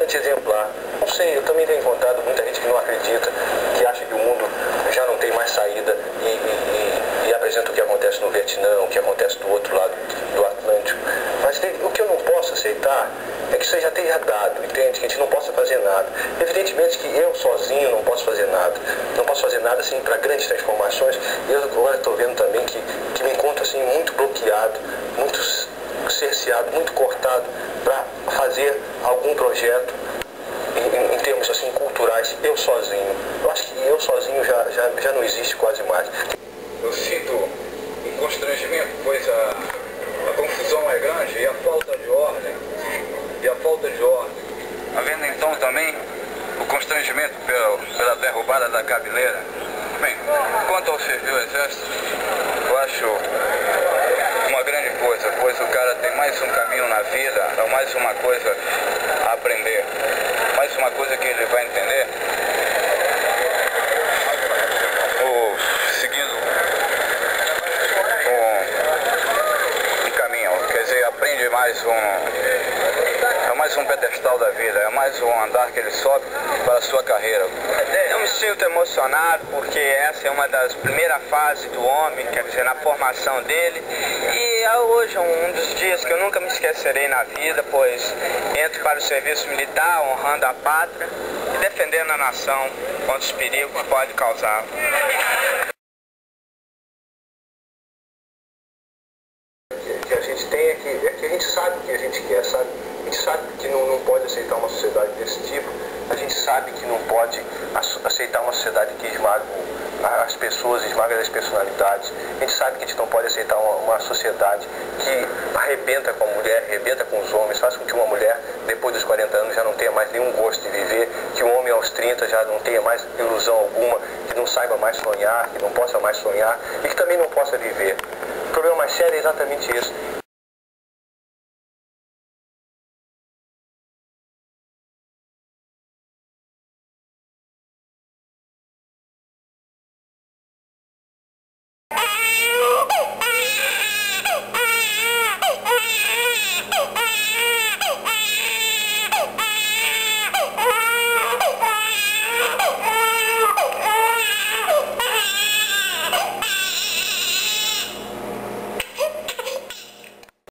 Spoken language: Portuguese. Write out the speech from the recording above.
bastante exemplar. Não sei, eu também tenho encontrado muita gente que não acredita, que acha que o mundo já não tem mais saída e apresenta o que acontece no Vietnã, o que acontece do outro lado do Atlântico. Mas o que eu não posso aceitar é que isso já tenha dado, entende? Que a gente não possa fazer nada. Evidentemente que eu sozinho não posso fazer nada. Não posso fazer nada assim para grandes transformações. Eu agora estou vendo também que me encontro assim muito bloqueado, muito cerceado, muito cortado para fazer algum projeto em termos assim culturais, eu sozinho. Eu acho que eu sozinho já não existe quase mais. Eu sinto um constrangimento, pois a confusão é grande e a falta de ordem. Havendo então também o constrangimento pela derrubada da cabeleira. Bem, quanto ao servir o exército, eu acho uma grande coisa, pois o cara tem mais um caminho na vida, mais uma coisa a aprender, mais uma coisa que ele vai entender, seguindo um caminho, quer dizer, aprende mais um pedestal da vida, é mais um andar que ele sobe para a sua carreira. Eu me sinto emocionado porque essa é uma das primeiras fases do homem, quer dizer, na formação dele. E hoje é um dos dias que eu nunca me esquecerei na vida, pois entro para o serviço militar honrando a pátria e defendendo a nação contra os perigos que pode causar. Que a gente tem é que a gente sabe o que a gente quer, sabe? A gente sabe que não pode aceitar uma sociedade desse tipo, a gente sabe que não pode aceitar uma sociedade que esmaga as pessoas, esmaga as personalidades. A gente sabe que a gente não pode aceitar uma sociedade que arrebenta com a mulher, arrebenta com os homens, faz com que uma mulher, depois dos 40 anos, já não tenha mais nenhum gosto de viver, que um homem aos 30 já não tenha mais ilusão alguma, que não saiba mais sonhar, que não possa mais sonhar e que também não possa viver. O problema mais sério é exatamente isso.